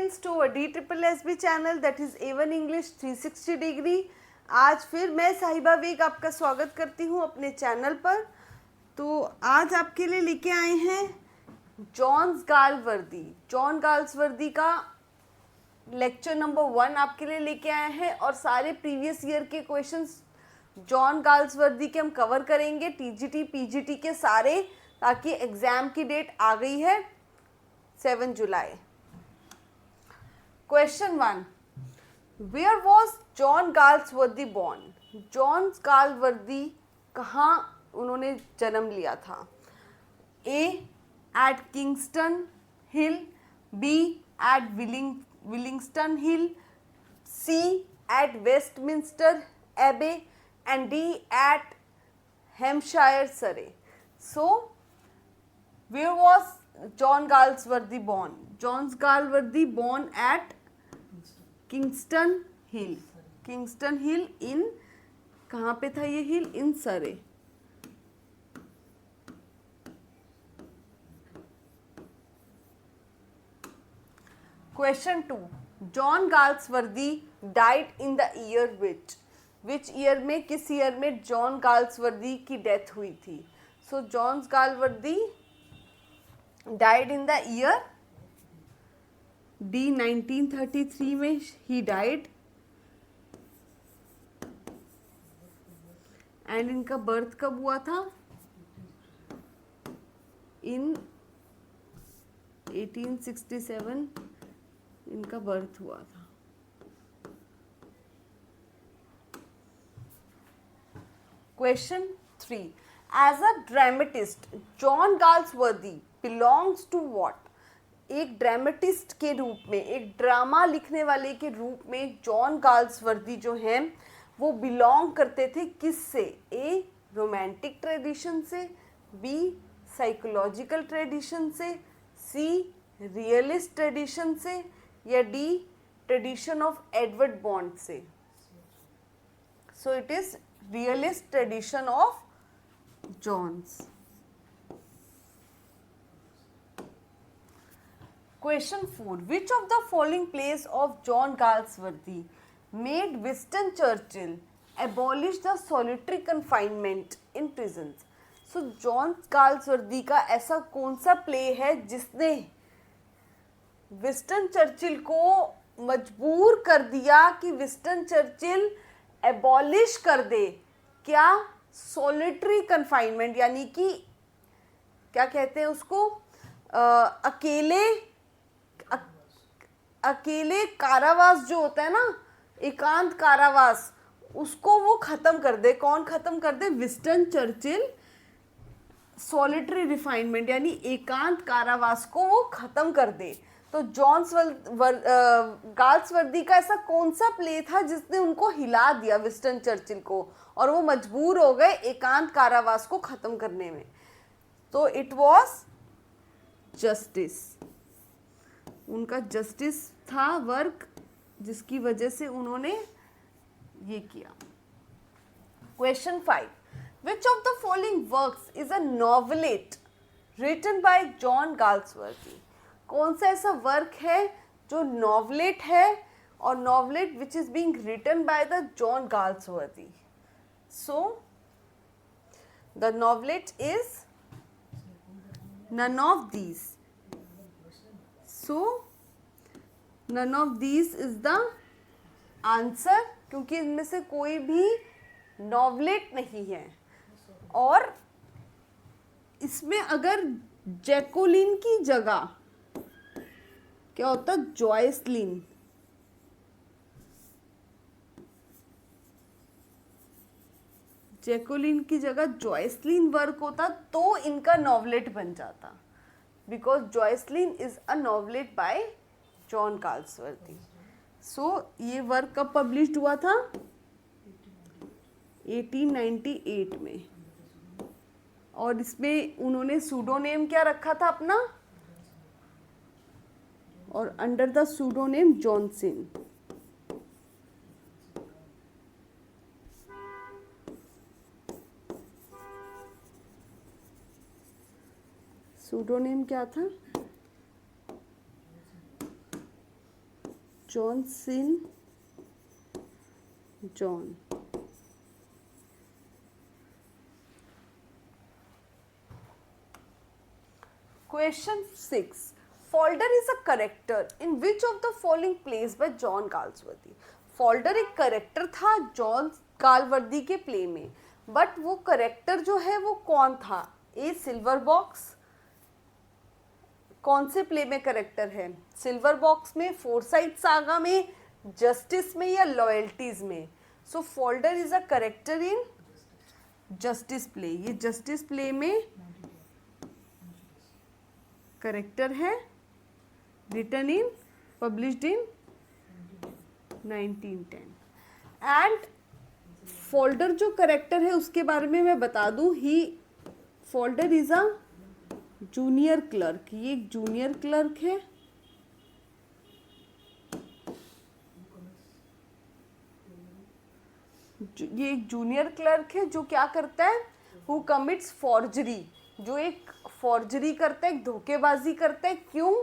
Friends to the triple S B channel that is A1 English 360 degree. आज फिर मैं साहिबा वेग आपका स्वागत करती हूँ अपने चैनल पर। तो आज आपके लिए लेके आए हैं जॉन गाल्सवर्दी का लेक्चर नंबर 1 आपके लिए लेके आए हैं और सारे प्रीवियस ईयर के क्वेश्चंस जॉन गाल्सवर्दी के हम कवर करेंगे, टीजीटी पीजीटी के सारे, ताकि एग्ज़ाम की डेट आ गई है 7 जुलाई। Question 1, where was John Galsworthy born? John Galsworthy कहाँ उन्होंने जन्म लिया था? A at Kingston Hill, B at Willingston Hill, C at Westminster Abbey and D at Hampshire Surrey. So where was John Galsworthy born? John Galsworthy born at Kingston Hill. Kingston Hill in, कहाँ पे था ये हिल? इन सरे। Question 2, John Galsworthy died in the year which? Which year में, किस year में John Galsworthy की death हुई थी? So John Galsworthy died in the year D 1933 में he died and इनका बर्थ कब हुआ था? in 1867 इनका बर्थ हुआ था। Question 3, as a dramatist John Galsworthy belongs to what? एक ड्रामेटिस्ट के रूप में, एक ड्रामा लिखने वाले के रूप में जॉन गाल्सवर्दी जो हैं वो बिलोंग करते थे किससे? ए रोमांटिक ट्रेडिशन से, बी साइकोलॉजिकल ट्रेडिशन से, सी रियलिस्ट ट्रेडिशन से, या D tradition of Edward Bond से? So it is realist tradition of Jones. Question 4, which of the following plays of John Galsworthy made Winston Churchill abolish the solitary confinement in prisons? So John Galsworthy का ऐसा कौन सा play है जिसने Winston Churchill को मजबूर कर दिया कि विंस्टन चर्चिल एबॉलिश कर दे? क्या? सॉलिटरी कन्फाइनमेंट, यानी कि क्या कहते हैं उसको, अकेले कारावास जो होता है ना, एकांत कारावास, उसको वो खत्म कर दे। कौन खत्म कर दे? विंस्टन चर्चिल सॉलिटरी रिफाइनमेंट यानी एकांत कारावास को वो खत्म कर दे। तो जॉन गाल्सवर्दी का ऐसा कौन सा प्ले था जिसने उनको हिला दिया विंस्टन चर्चिल को, और वो मजबूर हो गए एकांत कारावास को खत्म करने में? तो इट वॉज जस्टिस। उनका जस्टिस था वर्क, जिसकी वजह से उन्होंने ये किया। Question 5, which of the following works is a novelette written by John Galsworthy? कौन सा ऐसा वर्क है जो नॉवेलेट है, और novelette which is being written by the John Galsworthy? So the novelette is none of these. So none of these is the answer, क्योंकि इनमें से कोई भी नॉवलेट नहीं है। और इसमें अगर जैकोलिन की जगह क्या होता? जॉयसलिन। जैकोलिन की जगह जॉयसलिन वर्क होता तो इनका नॉवलेट बन जाता, because Jocelyn is a novelette by John Galsworthy. So ये वर्क कब पब्लिश्ड हुआ था? 1898 में। और इसमें उन्होंने सूडोनेम क्या रखा था अपना? और अंडर द सूडोनेम जॉनसन। सूडोनेम क्या था? Johnson John. Question 6. Folder is a character in which of the following plays by John Galsworthy? Folder एक करेक्टर था जॉन गालवर्दी के प्ले में, बट वो करेक्टर जो है वो कौन था? ए सिल्वर बॉक्स, कौन से प्ले में करेक्टर है? सिल्वर बॉक्स में, फोरसाइट सागा में, जस्टिस में या लॉयल्टीज में? So Falder is a character in justice play. ये जस्टिस प्ले में करेक्टर है, written in, published in 1910। And Falder जो करेक्टर है उसके बारे में मैं बता दूं, he Falder is a junior clerk. ये एक जूनियर क्लर्क है, ये एक जूनियर क्लर्क है जो क्या करता है? हु कमिट्स फॉर्जरी, जो एक फॉर्जरी करता है, एक धोखेबाजी करता है। क्यों?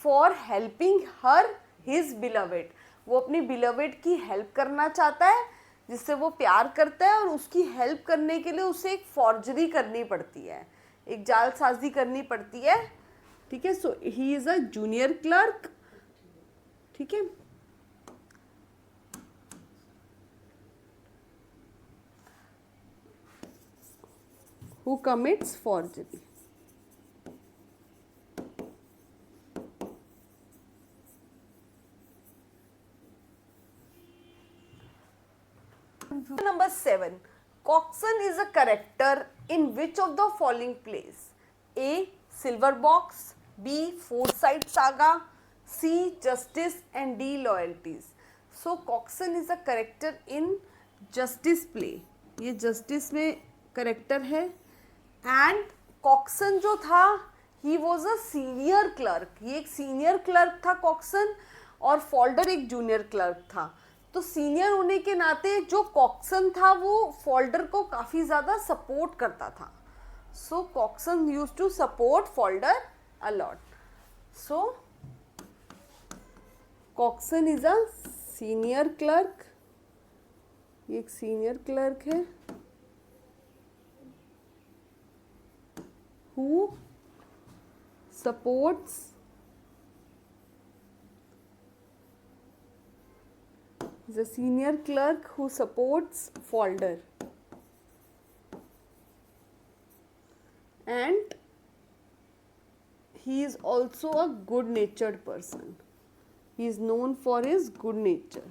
For helping her his beloved, वो अपनी बिलवेड की हेल्प करना चाहता है जिससे वो प्यार करता है, और उसकी हेल्प करने के लिए उसे एक फॉर्जरी करनी पड़ती है, एक जालसाजी करनी पड़ती है। ठीक है, so he is a junior clerk. ठीक है, who commits forgery. Number 7. Coxswain is a character in which of the following plays? A. Silver Box, B. Forsyte Saga, C. Justice, and D. Loyalties. So Coxswain is a character in Justice play. ये Justice में character है। And Coxon जो था, he was a senior clerk, ये एक senior clerk था Coxon, और folder एक जूनियर क्लर्क था। तो सीनियर होने के नाते जो कॉक्सन था वो फोल्डर को काफ़ी ज़्यादा सपोर्ट करता था। So Cokeson use to support Falder a lot. So Cokeson is a senior clerk, ये एक सीनियर क्लर्क है who supports the senior clerk who supports folder, and he is also a good natured person. He is known for his good nature.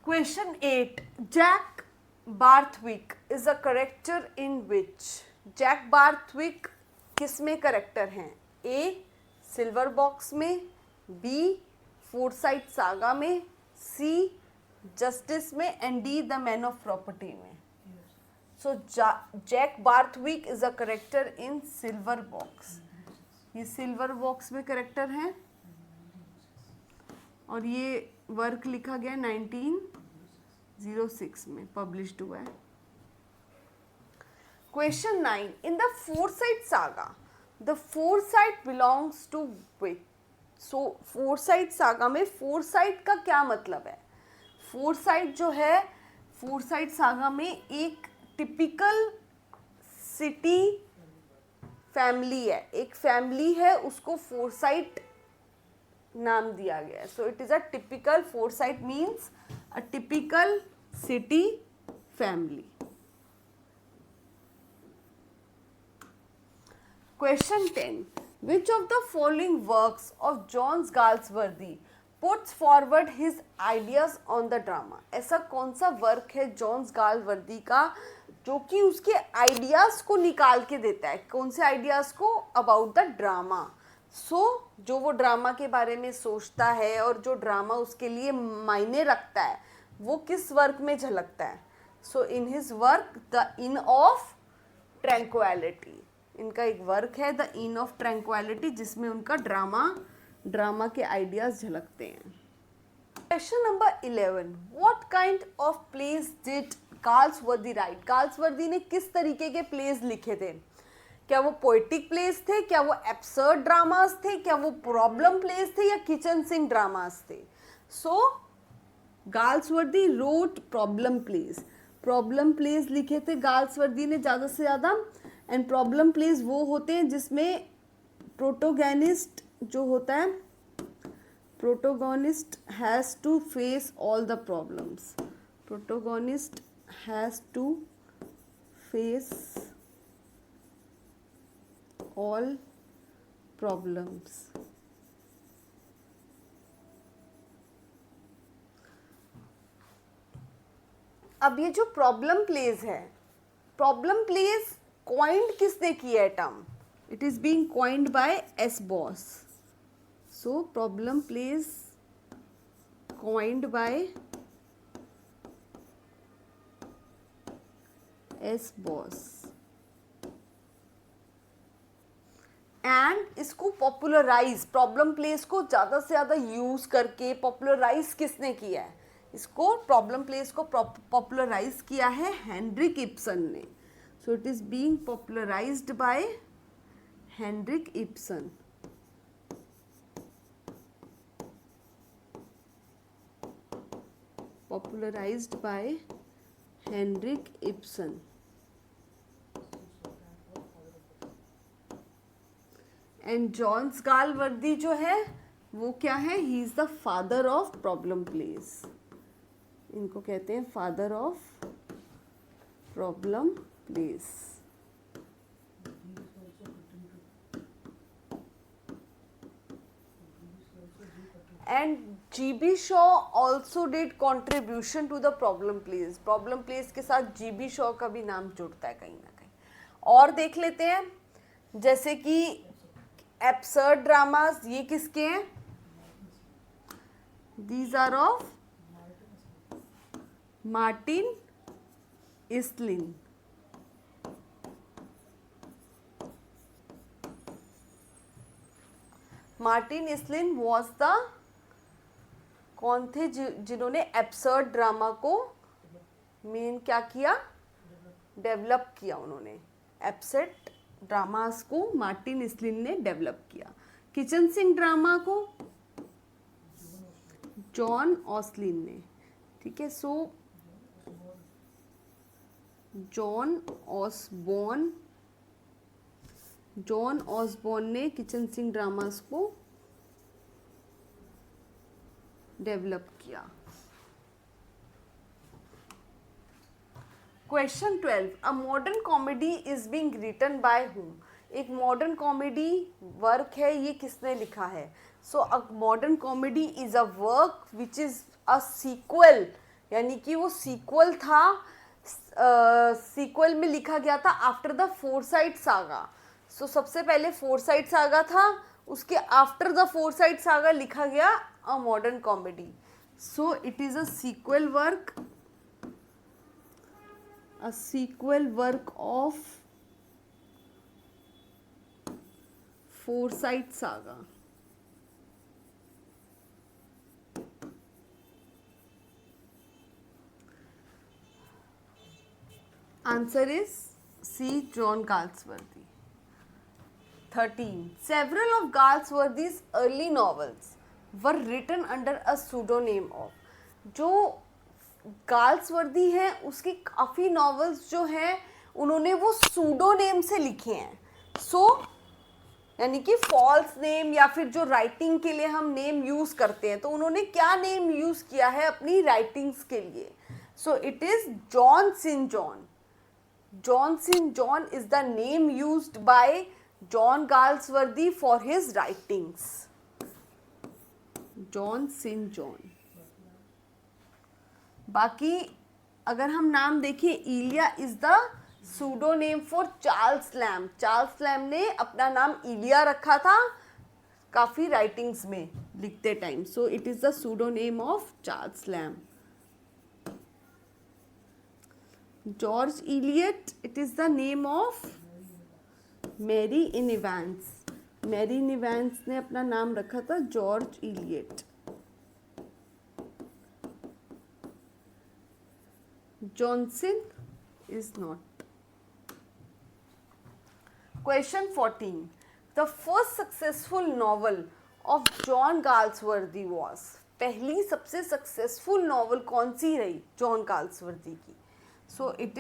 Question 8. Jack Barthwick is a character in which? Jack Barthwick किस में character हैं? A. Silver box में, B. Forsyte saga में, C. Justice में, and D. The man of property में। So Jack Barthwick is a character in silver box. ये silver box में character है, और ये वर्क लिखा गया 1906 में, पब्लिश्ड हुआ है। Question 9. In the Forsyte saga the Forsyte belongs to which? So Forsyte saga में फोरसाइट का क्या मतलब है? फोरसाइट जो है, फोरसाइट सागा में एक टिपिकल सिटी फैमिली है, एक फैमिली है, उसको फोरसाइट नाम दिया गया है। सो it is a typical, foresight means a typical city family. Question 10. Which of the following works of John Galsworthy puts forward his ideas on the drama? ऐसा कौन सा वर्क है जॉन गाल्सवर्दी का जो कि उसके आइडियाज को निकाल के देता है? कौन से आइडियाज को? About the drama. सो जो वो ड्रामा के बारे में सोचता है और जो ड्रामा उसके लिए मायने रखता है, वो किस वर्क में झलकता है? So in his work the inn of tranquillity, इनका एक वर्क है द इन ऑफ ट्रैंक्विलिटी, जिसमें उनका ड्रामा के आइडियाज झलकते हैं। Question number 11. What kind of place did Galsworthy right. Galsworthy ने किस तरीके के प्लेस लिखे थे? क्या वो पोएटिक प्लेस थे, क्या वो एब्सर्ड ड्रामास थे, क्या वो प्रॉब्लम प्लेस थे, या किचन सिंक ड्रामास थे? So Galsworthy wrote problem place. Problem plays लिखे थे गाल्सवर्दी ने ज़्यादा से ज़्यादा। एंड प्रॉब्लम प्लेस वो होते हैं जिसमें प्रोटोगनिस्ट जो होता है, protagonist has to face all the problems. Protagonist has to face all problems. अब ये जो प्रॉब्लम प्लेस है, प्रॉब्लम प्लेस कॉइंड किसने किया है term? It is being coined by S Boss. So problem play coined by S Boss. And इसको popularise, problem play को ज़्यादा से ज़्यादा यूज करके पॉपुलराइज किसने किया है? इसको प्रॉब्लम प्लेस को पॉपुलराइज किया है हेनरिक इब्सन ने। So it is being popularised by Henrik Ibsen. Popularised by Henrik Ibsen. And Johns Galsworthy जो है वो क्या है? He is the father of problem play. इनको कहते हैं father of problem play. And GB Shaw also did contribution to the problem place. Problem play के साथ जीबी शॉ का भी नाम जुड़ता है कहीं ना कहीं। और देख लेते हैं, जैसे कि एब्सर्ड ड्रामास, ये किसके हैं? These are of Martin Esslin. Martin Esslin was the, कौन थे जिन्होंने एब्सर्ड ड्रामा को मेन क्या किया? डेवलप किया। उन्होंने एब्सर्ड ड्रामास को मार्टिन इस्लिन ने डेवलप किया। किचन सिंक ड्रामा को जॉन ऑसलिन ने। ठीक है, सो जॉन ऑसबॉर्न ने किचन सिंक ड्रामास को डेवलप किया। Question 12, a modern comedy is being written by whom? एक मॉडर्न कॉमेडी वर्क है, ये किसने लिखा है? So a modern comedy is a work which is a sequel, यानी कि वो सीक्वल था, सीक्वल में लिखा गया था आफ्टर द फोरसाइट सागा। सो सबसे पहले फोरसाइट सागा था, उसके आफ्टर द फोरसाइट सागा लिखा गया a modern comedy. So it is a sequel work, a sequel work of Forsyte Saga. Answer is C. John Galsworthy. 13. Several of Galsworthy's early novels were written under a pseudonym of. जो Galsworthy है उसकी काफ़ी novels जो हैं उन्होंने वो सूडोनेम से लिखे हैं। सो यानी कि फॉल्स नेम, या फिर जो राइटिंग के लिए हम नेम यूज़ करते हैं, तो उन्होंने क्या नेम यूज़ किया है अपनी राइटिंग्स के लिए? So it is John Sinjohn. John Sinjohn is the name used by John Galsworthy for his writings. John Sinjohn. बाकी अगर हम नाम देखें, Elia is the pseudonym for Charles Lamb. Charles Lamb ने अपना नाम इलिया रखा था काफ़ी राइटिंग्स में लिखते time. So it is the pseudonym of Charles Lamb. George Eliot, it is the name of Mary Ann Evans. Mary Ann Evans ने अपना नाम रखा था George Eliot. Johnson is not. Question 14. The first successful novel of John Galsworthy was. पहली सबसे successful novel कौन सी रही John Galsworthy की? सो it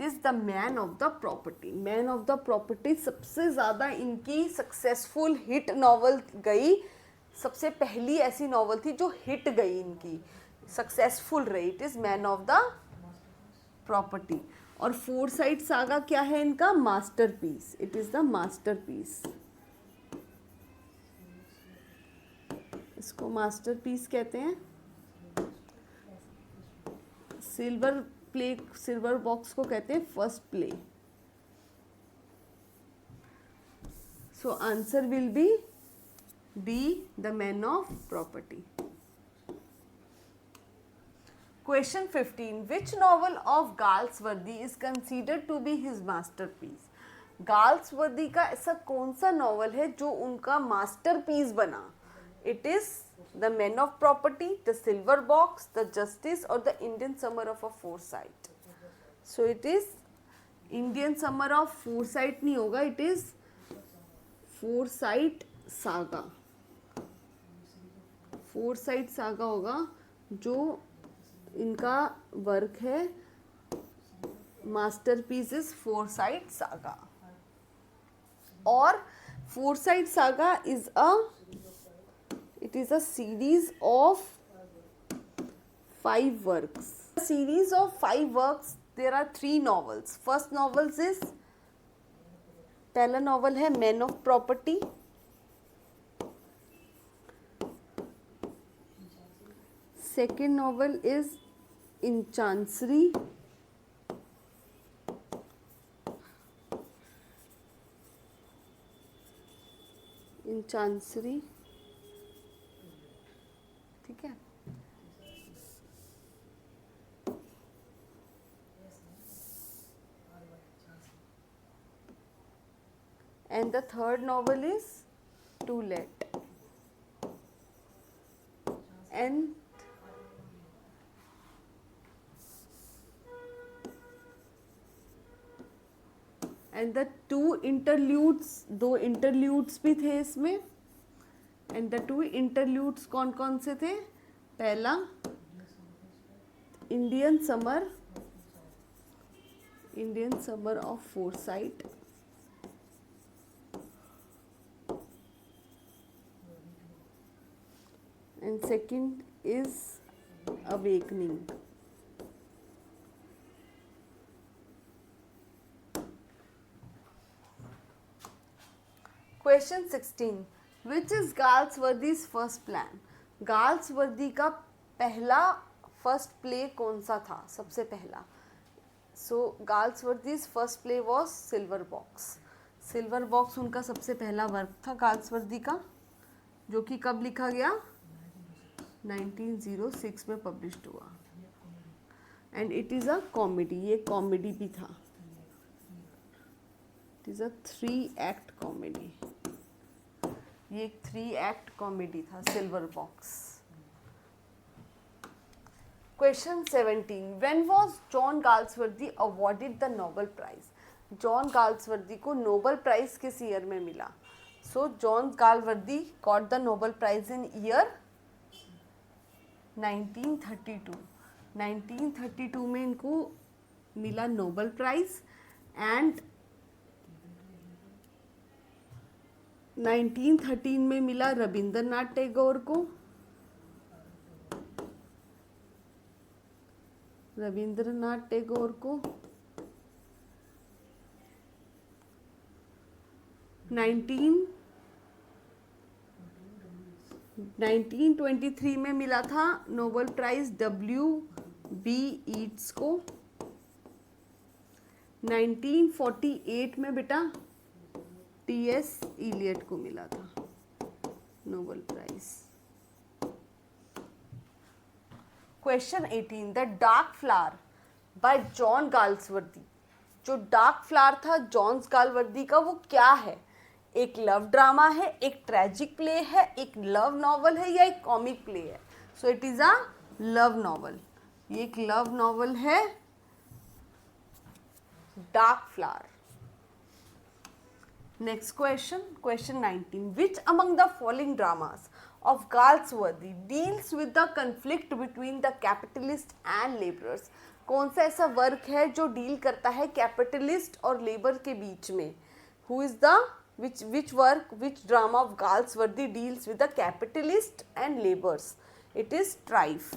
is the man of the property. Man of the property सबसे ज़्यादा इनकी सक्सेसफुल हिट नॉवल गई. सबसे पहली ऐसी नॉवल थी जो हिट गई इनकी, सक्सेसफुल रही. It is man of the property. और फोरसाइट सागा क्या है इनका? Masterpiece. It is the masterpiece. इसको मास्टरपीस कहते हैं. सिल्वर बॉक्स को कहते हैं first play. So answer will be D, the man of property. Question 15. Which novel of Galsworthy is considered to be his masterpiece? Galsworthy का ऐसा कौन सा नॉवल है जो उनका मास्टरपीस बना? It is The Men of Property, The Silver Box, The Justice और The Indian Summer of a Foresight. So it is Indian Summer of Foresight नहीं होगा, it is Foresight Saga. Foresight Saga होगा जो इनका work है. Masterpiece is Forsyte saga. और Forsyte saga it is a series of 5 works. A series of 5 works. There are 3 novels. First novels is, पहला novel है Men of Property. Second novel is In Chancery. In Chancery. ठीक है. And the third novel is To Let. And the 2 interludes, 2 interludes भी थे इसमें. And the 2 interludes कौन कौन से थे? पहला Indian summer of Forsyte. And second is awakening. Question 16. Which is Galsworthy's first plan? Galsworthy का पहला फर्स्ट प्ले कौन सा था? सबसे पहला. सो Galsworthy's first play was silver box. Silver box उनका सबसे पहला वर्क था गाल्सवर्दी का, जो कि कब लिखा गया? 1906 में पब्लिश्ड हुआ. And it is a comedy. ये कॉमेडी भी था. It is a 3 act comedy. ये एक 3 एक्ट कॉमेडी था Silver Box. Question 17. When was John Galsworthy awarded the Nobel prize? John Galsworthy को नोबेल प्राइज किस ईयर में मिला? So John Galsworthy got the Nobel prize in year 1932. 1932 में इनको मिला नोबेल प्राइज. एंड 1913 में मिला रविंद्रनाथ टैगोर को. रविंद्रनाथ टैगोर को 1923 में मिला था नोबेल प्राइज W.B. ईट्स को. 1948 में बेटा T.S. इलियट को मिला था Nobel prize. Question 18. The dark flower by John Galsworthy. जो डार्क फ्लावर था जॉन गाल्सवर्दी का, वो क्या है? एक लव ड्रामा है, एक ट्रेजिक प्ले है, एक लव नॉवल है, या एक कॉमिक प्ले है? सो it is a love novel. ये एक लव नॉवल है, dark flower. Next question, question 19. Which among the following dramas of Galsworthy deals with the conflict between the capitalist and laborers? कौन सा ऐसा वर्क है जो deal करता है कैपिटलिस्ट और लेबर के बीच में? Who is the which drama of Galsworthy deals with the capitalist and laborers? It is Strife.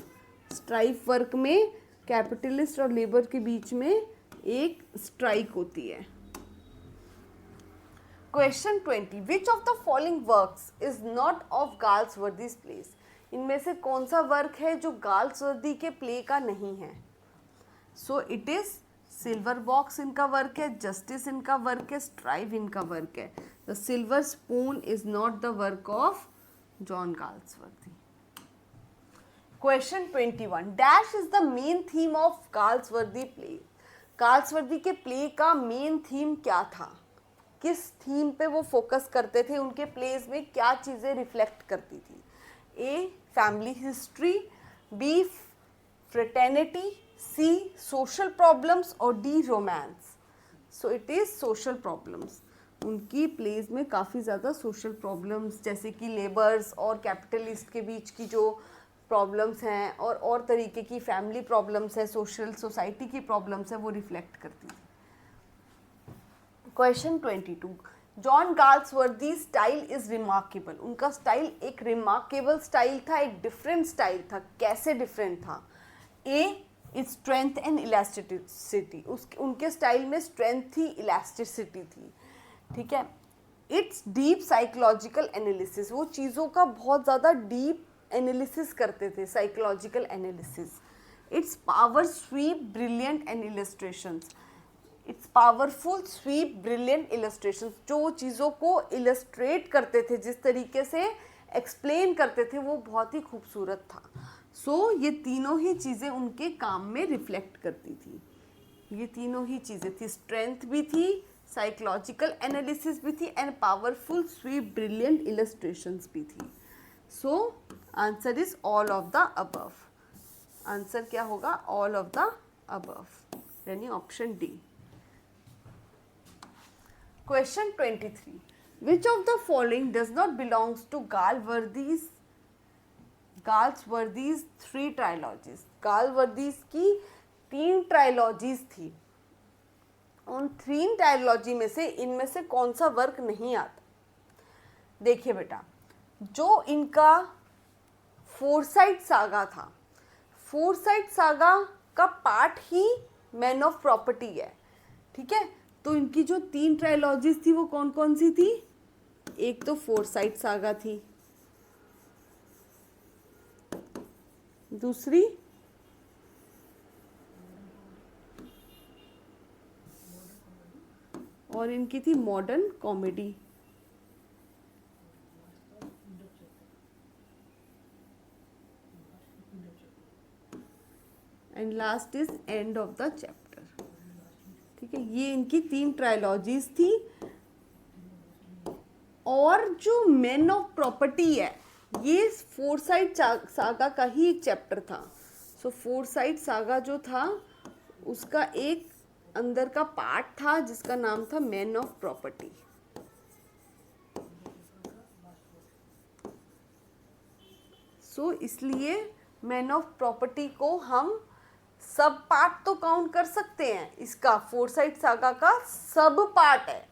Strife work में कैपिटलिस्ट और लेबर के बीच में एक स्ट्राइक होती है। Question 20. Which of the following works is not of Galsworthy's plays? इनमें से कौन सा वर्क है जो गाल्सवर्दी के प्ले का नहीं है? So it is silver box इनका वर्क है, जस्टिस इनका वर्क है, स्ट्राइव इनका वर्क है। The silver spoon is not the work of John Galsworthy. Question 21. Dash is the main theme of Galsworthy play. Galsworthy के प्ले का main theme क्या था? किस थीम पे वो फोकस करते थे? उनके प्लेस में क्या चीज़ें रिफ्लेक्ट करती थी? A family history, B fraternity, C social problems और D romance. So it is social problems. उनकी प्लेस में काफ़ी ज़्यादा सोशल प्रॉब्लम्स जैसे कि लेबर्स और कैपिटलिस्ट के बीच की जो प्रॉब्लम्स हैं और तरीके की फैमिली प्रॉब्लम्स है, सोशल सोसाइटी की प्रॉब्लम्स है, वो रिफ्लेक्ट करती थी। Question 22. John Galsworthy style is remarkable. उनका स्टाइल एक रिमार्केबल स्टाइल था, एक डिफरेंट स्टाइल था। कैसे डिफरेंट था? A is strength and elasticity. उनके स्टाइल में स्ट्रेंथ थी, इलास्टिसिटी थी, ठीक है। Its deep psychological analysis. वो चीज़ों का बहुत ज़्यादा डीप एनालिसिस करते थे, psychological analysis. Its power sweep brilliant and illustrations. Its powerful sweep brilliant illustration. जो चीज़ों को इलस्ट्रेट करते थे, जिस तरीके से एक्सप्लेन करते थे, वो बहुत ही खूबसूरत था। सो ये तीनों ही चीज़ें उनके काम में रिफ्लेक्ट करती थी। ये तीनों ही चीज़ें थी, स्ट्रेंथ भी थी, साइकोलॉजिकल एनालिसिस भी थी and powerful sweep brilliant illustrations भी थी। So answer is all of the above. Answer क्या होगा? ऑल ऑफ द अबव, यानी option D. Question 23. Which of the following does not belongs to Galsworthy's three trilogies? गालवर्दीज की 3 ट्रायलॉजीज थी। उन 3 trilogy में से इनमें से कौन सा वर्क नहीं आता? देखिए बेटा, जो इनका फोरसाइट सागा था, फोरसाइट सागा का part he man of property है, ठीक है। तो इनकी जो 3 ट्रायलॉजीज थी वो कौन कौन सी थी? एक तो फोरसाइट सागा थी, दूसरी और इनकी थी modern comedy, and last is end of the chapter, ठीक है। ये इनकी 3 ट्रायलॉजीज थी। और जो मैन ऑफ प्रॉपर्टी है, ये फोरसाइट सागा का ही एक चैप्टर था। सो फोरसाइट सागा जो था उसका एक अंदर का पार्ट था जिसका नाम था मैन ऑफ प्रॉपर्टी। सो इसलिए मैन ऑफ प्रॉपर्टी को हम सब पार्ट तो काउंट कर सकते हैं, इसका फोरसाइट सागा का सब पार्ट है,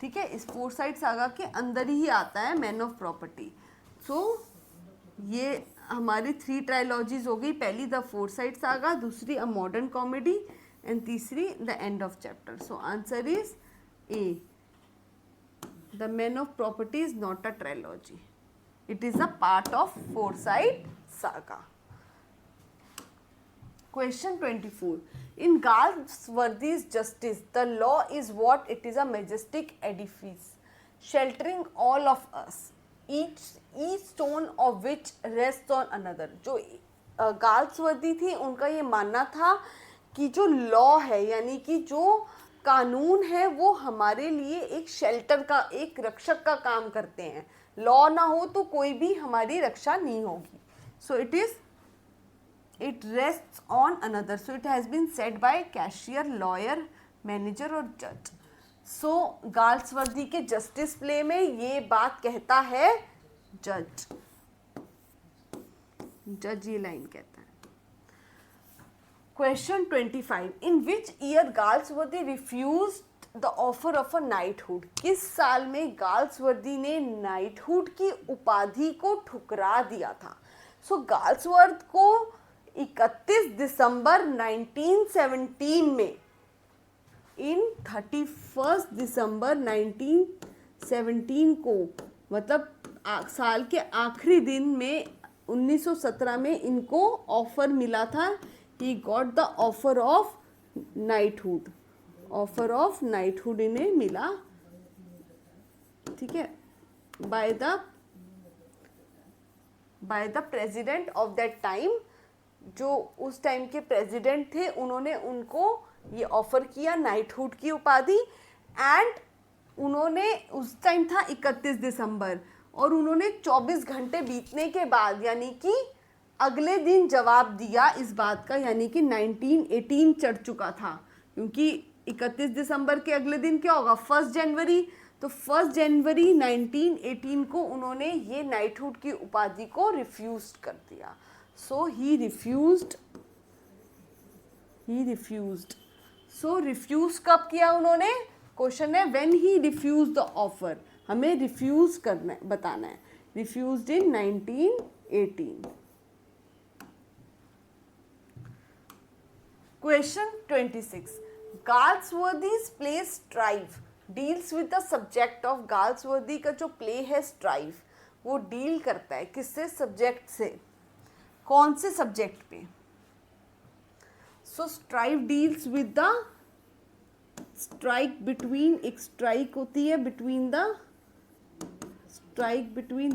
ठीक है। इस फोरसाइट सागा के अंदर ही आता है मैन ऑफ प्रॉपर्टी। सो ये हमारी 3 ट्रायलॉजीज हो गई। पहली द फोरसाइट सागा, दूसरी अ मॉडर्न कॉमेडी एंड तीसरी the end of chapter. So answer is a, the man of property is not a trilogy, it is a part of foresight saga. Question 24. In Galsworthy's justice, the law is what? It is a majestic edifice, sheltering all of us, each stone of which rests on another. जो Galsworthy थी, उनका ये मानना था कि जो law है, यानी कि जो कानून है, वो हमारे लिए एक शेल्टर का, एक रक्षक का काम करते हैं। लॉ ना हो तो कोई भी हमारी रक्षा नहीं होगी। सो it rests on another. So it has been said by cashier, lawyer, manager और judge. So गाल्सवर्दी के जस्टिस प्ले में ये बात कहता है जज. जज ये लाइन कहता है. Question 25. In which year Galsworthy refused the offer of a knighthood? किस साल में गाल्सवर्दी ने नाइटहुड की उपाधि को ठुकरा दिया था? सो गाल्सवर्थ को 31 दिसंबर 1917 में, इन 31 दिसंबर 1917 को, मतलब साल के आखिरी दिन में 1917 में इनको ऑफर मिला था. He got the offer of knighthood. Offer of knighthood इन्हें मिला, ठीक है, by the president of that time. जो उस टाइम के प्रेसिडेंट थे उन्होंने उनको ये ऑफर किया नाइटहुड की उपाधि. एंड उन्होंने, उस टाइम था 31 दिसंबर, और उन्होंने 24 घंटे बीतने के बाद यानी कि अगले दिन जवाब दिया इस बात का, यानी कि 1918 चढ़ चुका था. क्योंकि 31 दिसंबर के अगले दिन क्या होगा? 1 जनवरी. तो 1 जनवरी 1918 को उन्होंने ये नाइटहुड की उपाधि को रिफ्यूज कर दिया. सो ही रिफ्यूज्ड. सो रिफ्यूज कब किया उन्होंने? क्वेश्चन है when he refuse the offer. हमें रिफ्यूज करना है, बताना है. Refused in 1918. Question 26. Galsworthy's play Strife deals with the subject of. Galsworthy का जो प्ले है स्ट्राइव, वो डील करता है किससे? सब्जेक्ट से. कौन से सब्जेक्ट पे? So Strife deals with the strike between. एक स्ट्राइक होती है between the strike between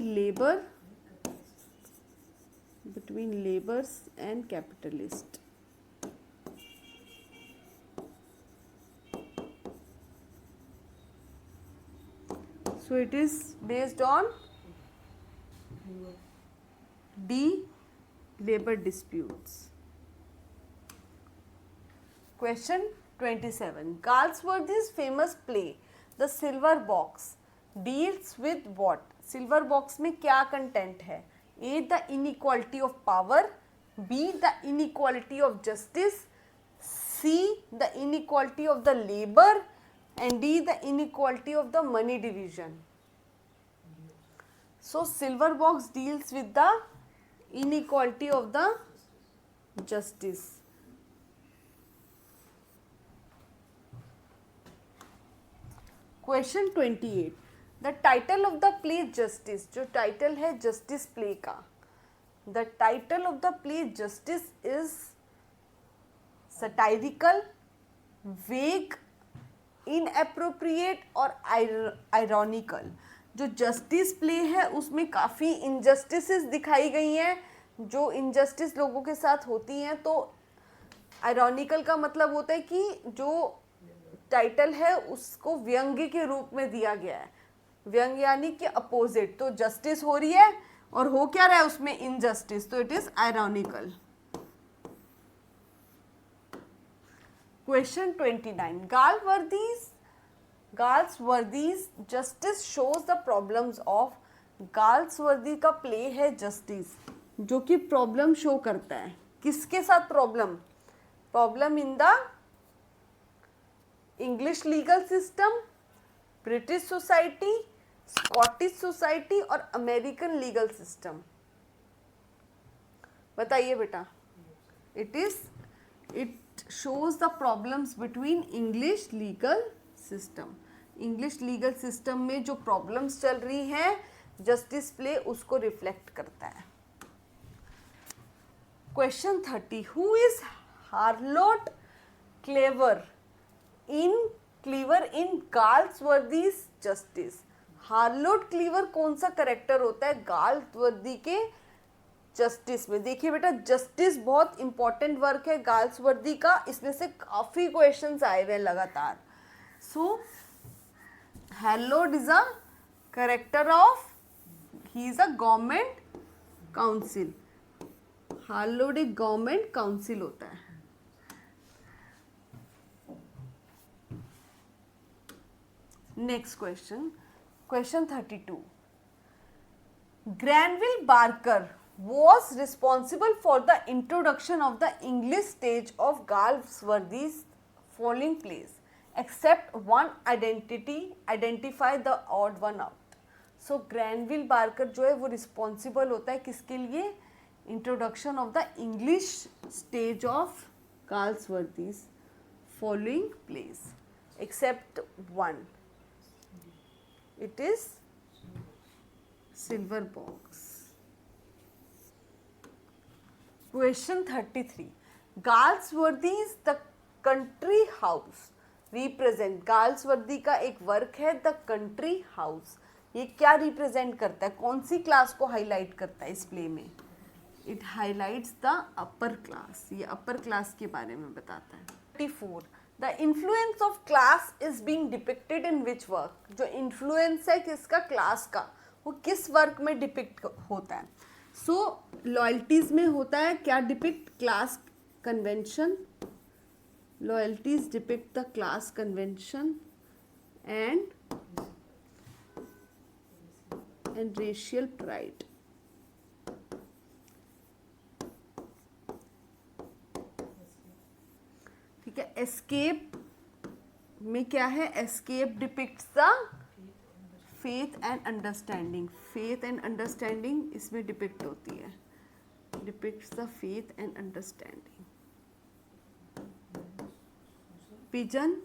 labours and capitalist. So it is based on D, labor disputes. Question 27. Galsworthy's famous play The Silver Box deals with what? Silver Box में क्या content है? A. The inequality of power. B. The inequality of justice. C. The inequality of the labor. And D. The inequality of the money division. So silver box deals with the inequality of the justice. Question 28. The title of the play Justice. जो title है Justice play का, the title of the play Justice is satirical, vague, inappropriate और ironical. जो justice play है उसमें काफ़ी injustices दिखाई गई हैं, जो इनजस्टिस लोगों के साथ होती हैं. तो आयरॉनिकल का मतलब होता है कि जो टाइटल है उसको व्यंग्य के रूप में दिया गया है. व्यंग्य यानी कि अपोजिट. तो जस्टिस हो रही है और हो क्या रहा है उसमें? इनजस्टिस. तो it is ironical. Question 29. Galsworthy's justice shows the problems of. Galsworthy का प्ले है जस्टिस, जो कि प्रॉब्लम शो करता है. किसके साथ problem? Problem in the English legal system, British society, Scottish society और अमेरिकन लीगल सिस्टम. बताइए बेटा. It shows the problems between English legal system. English legal system में जो problems चल रही हैं justice play उसको reflect करता है. Question 30. Who is Harlotte Cleaver in Galsworthy's Justice? Harlotte Cleaver कौन सा करेक्टर होता है गाल्सवर्दी के जस्टिस में? देखिए बेटा, जस्टिस बहुत इंपॉर्टेंट वर्क है गाल्सवर्दी का. इसमें से काफ़ी क्वेश्चंस आए हुए हैं लगातार. So Hallod is a character of, he is a government council. Hallod एक गवर्नमेंट काउंसिल होता है। Next question, question 32। Granville Barker was responsible for the introduction of the English stage of Galsworthy's following plays, except one identify the odd one out. So Granville Barker जो है वो responsible होता है किसके लिए? Introduction of the English stage of Galsworthy's following plays, except one. It is Silver Box. Question 33. Galsworthy's The Country House represent, Galsworthy का एक work है द कंट्री हाउस, ये क्या रिप्रेजेंट करता है, कौन सी क्लास को हाईलाइट करता है इस प्ले में? It highlights the upper class, ये अपर क्लास के बारे में बताता है। 34. The influence of class is being depicted in which work, जो इन्फ्लुएंस है किसका, क्लास का, वो किस वर्क में डिपिक्ट होता है? सो लॉयल्टीज में होता है क्या depict, class convention, loyalties depict the class convention and racial pride. ठीक है, एस्केप में क्या है, escape depicts the faith and understanding, faith and understanding इसमें डिपिक्ट होती है, depicts the faith and understanding. Pigeon,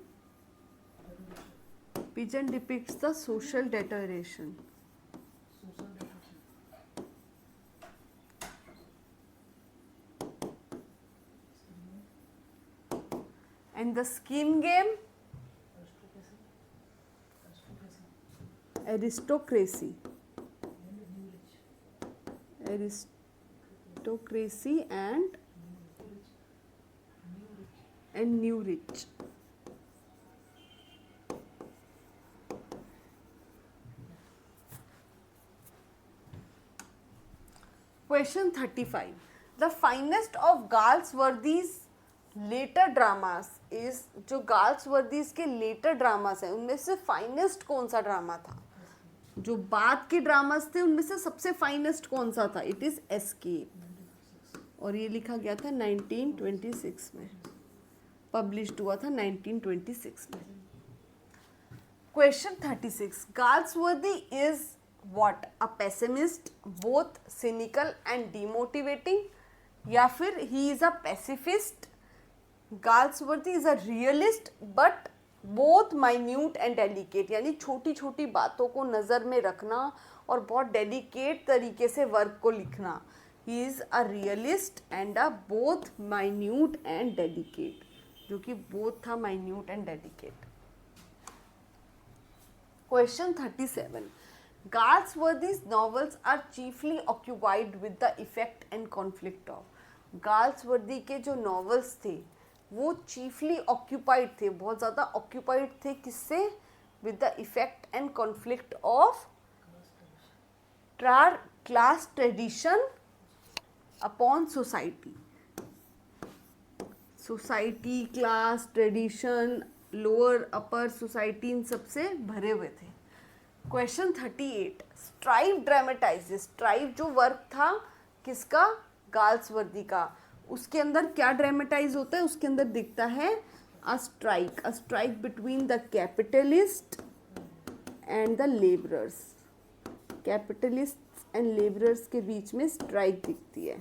pigeon depicts the social deterioration. And the skin game, aristocracy, aristocracy and new rich. Question 35. The finest of Galsworthy's later dramas is, जो Galsworthy's के later dramas हैं उनमें से finest कौन सा drama था, जो बाद के ड्रामास थे उनमें से सबसे फाइनेस्ट कौन सा था? इट इज एस्केप, और ये लिखा गया था 1926 में, पब्लिश्ड हुआ था 1926 में। Question 36. Galsworthy is what, a pessimist, both cynical and demotivating, या फिर ही is a pacifist? Galsworthy is a realist but both minute and delicate, यानी छोटी छोटी बातों को नज़र में रखना और बहुत डेलिकेट तरीके से वर्क को लिखना। He is a realist and a both minute and delicate, जो कि बोथ था minute and delicate. Question 37. Galsworthy's novels are chiefly occupied with the effect and conflict of. Galsworthy के जो नॉवेल्स थे वो चीफली ऑक्यूपाइड थे, बहुत ज़्यादा ऑक्यूपाइड थे किससे? With the effect and conflict of class tradition upon society. Society, class, tradition, lower upper society, इन सबसे भरे हुए थे। क्वेश्चन 38. स्ट्राइव ड्रामेटाइजेस, स्ट्राइव जो वर्क था किसका? गाल्सवर्दी का, उसके अंदर क्या ड्रामेटाइज होता है? उसके अंदर दिखता है a strike between the capitalist and the labourers, capitalist and labourers के बीच में स्ट्राइक दिखती है।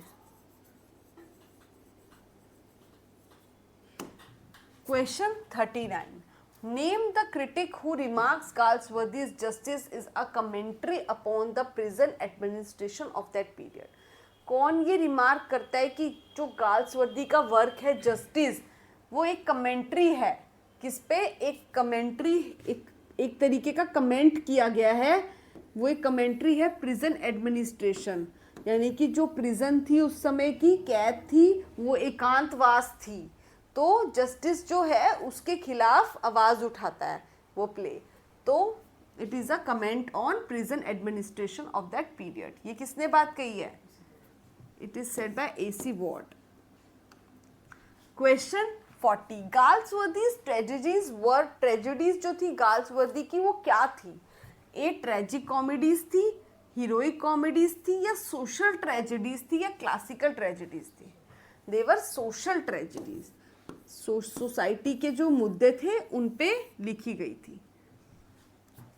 Question 39. Name the critic who remarks Galsworthy's justice is a commentary upon the prison administration of that period. कौन ये रिमार्क करता है कि जो गाल्सवर्दी का वर्क है जस्टिस, वो एक कमेंट्री है किस पे? एक कमेंट्री, एक तरीके का कमेंट किया गया है, वो एक कमेंट्री है प्रिजन एडमिनिस्ट्रेशन, यानी कि जो प्रिजन थी उस समय की कैद थी वो एकांतवास थी, तो जस्टिस जो है उसके खिलाफ आवाज़ उठाता है वो प्ले। तो it is a comment on prison administration of that period. ये किसने बात कही है? It is said by AC Ward. Question 40. Galsworthy's tragedies were tragedies जो थी गाल्सवर्दी की वो क्या थी? ए ट्रेजिक कॉमेडीज थी, हीरोइक कॉमेडीज थी, या सोशल ट्रेजेडीज थी, या क्लासिकल ट्रेजेडीज थी? देवर सोशल ट्रेजेडीज. सोसाइटी के जो मुद्दे थे उन पे लिखी गई थी.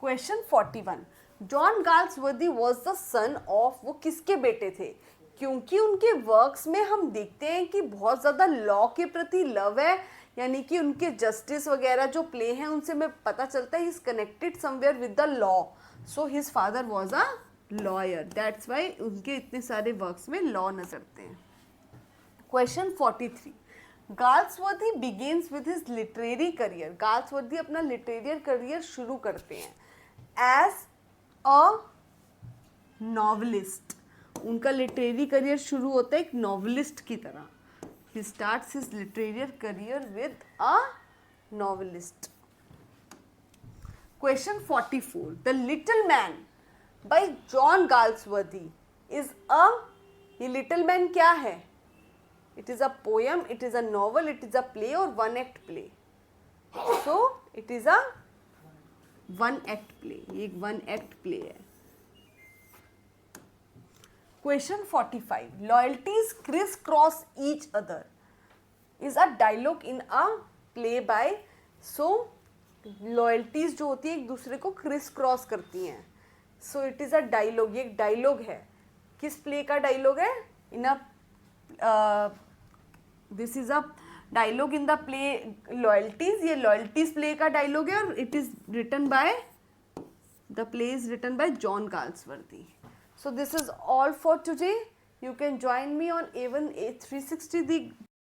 Question 41. John Galsworthy was the son of, वो किसके बेटे थे? क्योंकि उनके वर्क्स में हम देखते हैं कि बहुत ज़्यादा लॉ के प्रति लव है, यानी कि उनके जस्टिस वगैरह जो प्ले हैं उनसे हमें पता चलता है he is connected somewhere with the law. So his father was a lawyer, that's why उनके इतने सारे वर्क्स में लॉ नजरते हैं. Question 43. Galsworthy begins with his literary career. Galsworthy अपना लिटरेरी करियर शुरू करते हैं एज अ नॉवलिस्ट. उनका लिटरेरी करियर शुरू होता है एक नॉवलिस्ट की तरह. He starts his literary career with a novelist. Question 44. The little man bye John Galsworthy is a, ये लिटिल मैन क्या है? It is a poem, it is a novel, it is a play और one act play. So it is a one act play. ये एक one act play है. Question 45. Loyalties criss cross each other is a dialogue in a play by. So loyalties जो होती है एक दूसरे को क्रिस क्रॉस करती हैं. So it is a dialogue. ये एक डायलॉग है. किस प्ले का डायलॉग है? In a this is a dialogue in the play loyalties. ये लॉयल्टीज प्ले का डायलॉग है और it is written by, the play is written by John Galsworthy. So this is all for today. You can join me on A1 A360 the